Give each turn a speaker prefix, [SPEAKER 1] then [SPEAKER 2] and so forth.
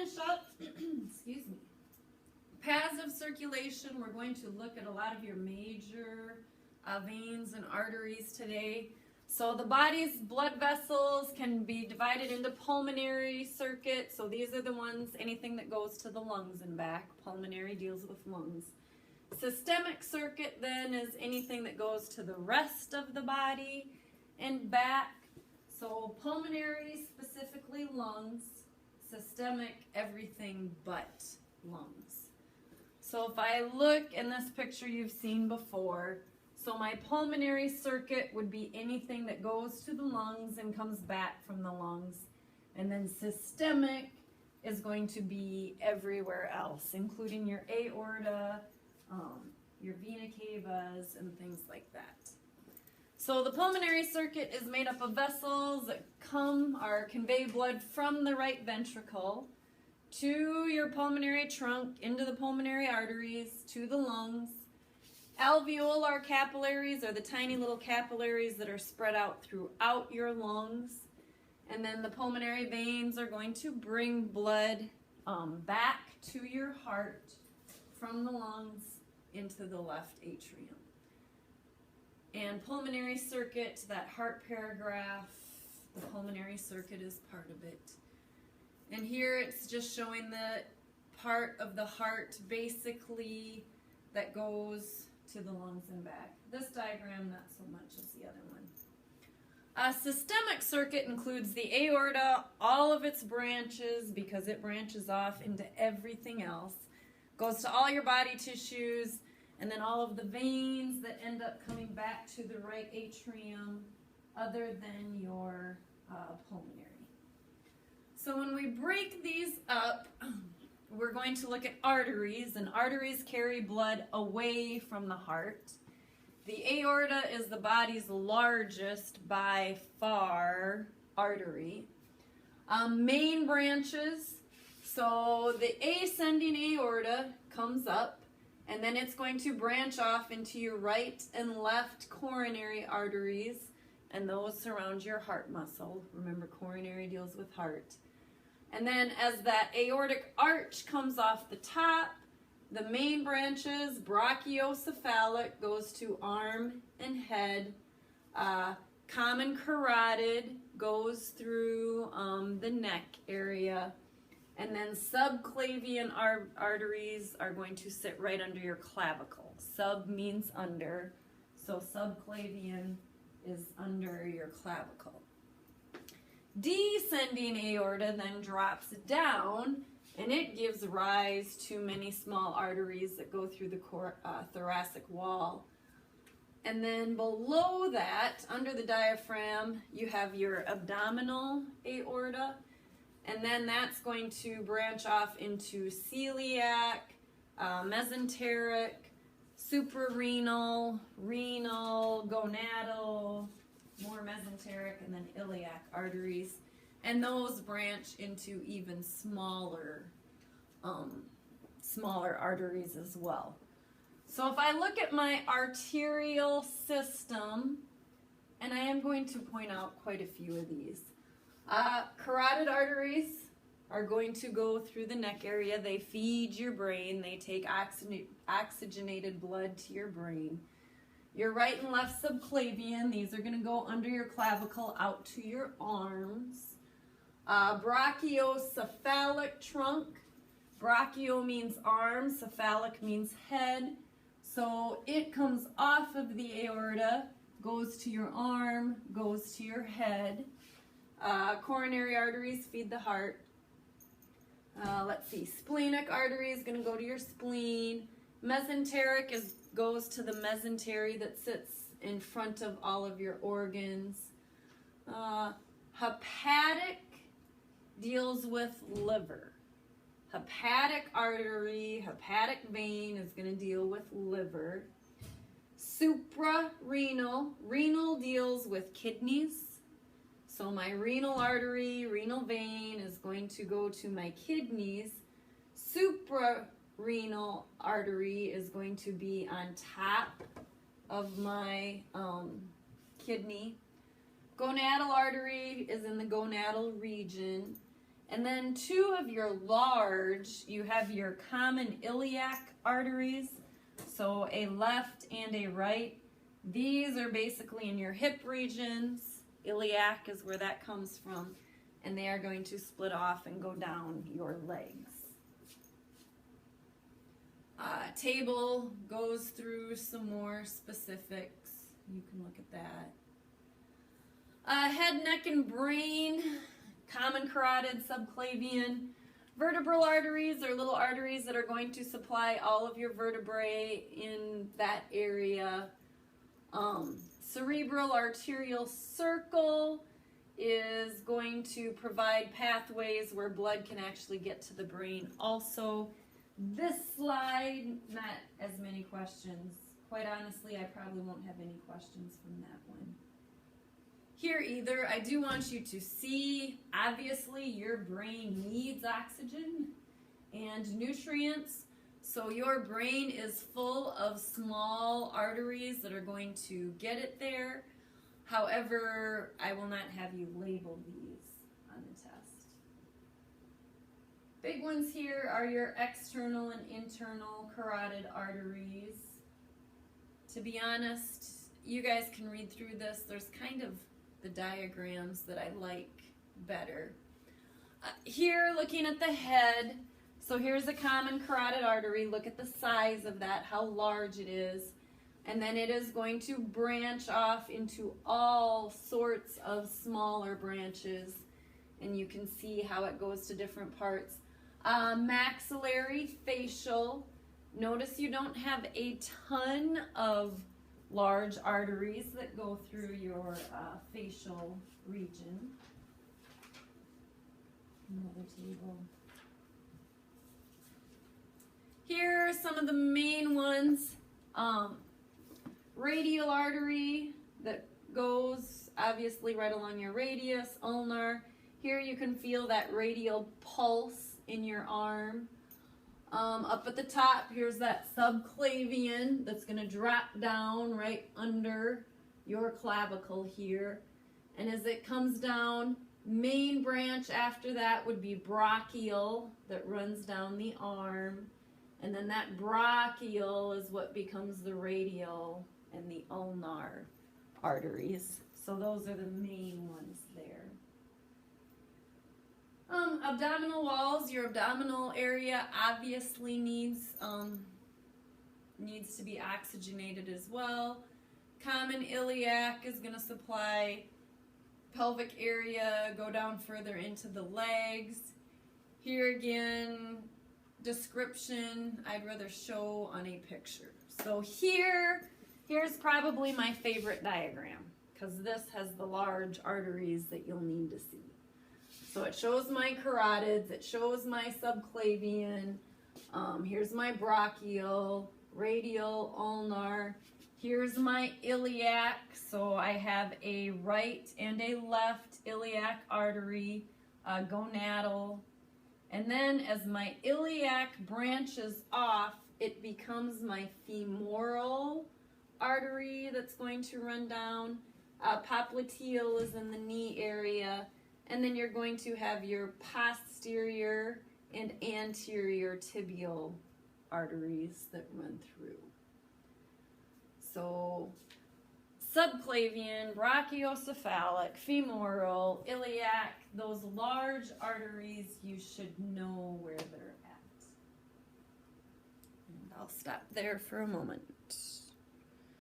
[SPEAKER 1] finish up, excuse me, paths of circulation, we're going to look at a lot of your major veins and arteries today. So the body's blood vessels can be divided into pulmonary circuit. So these are the ones, anything that goes to the lungs and back. Pulmonary deals with lungs. Systemic circuit then is anything that goes to the rest of the body and back. So pulmonary, specifically lungs. Systemic, everything but lungs. So if I look in this picture you've seen before, so my pulmonary circuit would be anything that goes to the lungs and comes back from the lungs. And then systemic is going to be everywhere else, including your aorta, your vena cavas, and things like that. So the pulmonary circuit is made up of vessels that come or convey blood from the right ventricle to your pulmonary trunk, into the pulmonary arteries, to the lungs. Alveolar capillaries are the tiny little capillaries that are spread out throughout your lungs. And then the pulmonary veins are going to bring blood back to your heart from the lungs into the left atrium. And pulmonary circuit, that heart paragraph, the pulmonary circuit is part of it. And here it's just showing the part of the heart basically that goes to the lungs and back. This diagram, not so much as the other one. A systemic circuit includes the aorta, all of its branches, because it branches off into everything else. Goes to all your body tissues, and then all of the veins that end up coming back to the right atrium, other than your pulmonary. So when we break these up, we're going to look at arteries, and arteries carry blood away from the heart. The aorta is the body's largest by far artery. Main branches, so the ascending aorta comes up, and then it's going to branch off into your right and left coronary arteries, and those surround your heart muscle. Remember, coronary deals with heart. And then as that aortic arch comes off the top, the main branches, brachiocephalic, goes to arm and head. Common carotid goes through the neck area. And then subclavian arteries are going to sit right under your clavicle. Sub means under, so subclavian is under your clavicle. Descending aorta then drops down, and it gives rise to many small arteries that go through the thoracic wall. And then below that, under the diaphragm, you have your abdominal aorta, and then that's going to branch off into celiac, mesenteric, suprarenal, renal, gonadal, more mesenteric, and then iliac arteries. And those branch into even smaller arteries as well. So if I look at my arterial system, and I am going to point out quite a few of these. Carotid arteries are going to go through the neck area. They feed your brain. They take oxygenated blood to your brain. Your right and left subclavian, these are going to go under your clavicle out to your arms. Brachiocephalic trunk. Brachio means arm, cephalic means head. So it comes off of the aorta, goes to your arm, goes to your head. Coronary arteries feed the heart. Let's see, splenic artery is going to go to your spleen. Mesenteric goes to the mesentery that sits in front of all of your organs. Hepatic deals with liver. Hepatic artery, hepatic vein is going to deal with liver. Suprarenal, renal deals with kidneys. So my renal artery, renal vein is going to go to my kidneys. Suprarenal artery is going to be on top of my kidney. Gonadal artery is in the gonadal region. And then two of your large, you have your common iliac arteries, so a left and a right. These are basically in your hip regions. Iliac is where that comes from, and they are going to split off and go down your legs. Table goes through some more specifics. You can look at that. Head, neck, and brain, common carotid, subclavian. Vertebral arteries are little arteries that are going to supply all of your vertebrae in that area. Cerebral arterial circle is going to provide pathways where blood can actually get to the brain. Also, this slide, not as many questions. Quite honestly, I probably won't have any questions from that one. Here either, I do want you to see, obviously your brain needs oxygen and nutrients, so your brain is full of small arteries that are going to get it there. However, I will not have you label these on the test. Big ones here are your external and internal carotid arteries. To be honest, you guys can read through this. There's kind of the diagrams that I like better. Here, looking at the head, so here's a common carotid artery. Look at the size of that, how large it is. And then it is going to branch off into all sorts of smaller branches. And you can see how it goes to different parts. Maxillary, facial. Notice you don't have a ton of large arteries that go through your facial region. Another table. Here are some of the main ones. Radial artery that goes obviously right along your radius, ulnar. Here you can feel that radial pulse in your arm. Up at the top, here's that subclavian that's going to drop down right under your clavicle here. And as it comes down, main branch after that would be brachial that runs down the arm. And then that brachial is what becomes the radial and the ulnar arteries. So those are the main ones there. Abdominal walls, your abdominal area obviously needs to be oxygenated as well. Common iliac is going to supply pelvic area, go down further into the legs. Here again, description, I'd rather show on a picture. So here's probably my favorite diagram, because this has the large arteries that you'll need to see. So it shows my carotids, it shows my subclavian, here's my brachial, radial, ulnar, here's my iliac, so I have a right and a left iliac artery, gonadal, and then as my iliac branches off, it becomes my femoral artery that's going to run down. Popliteal is in the knee area. And then you're going to have your posterior and anterior tibial arteries that run through. So subclavian, brachiocephalic, femoral, iliac, those large arteries, you should know where they're at. And I'll stop there for a moment.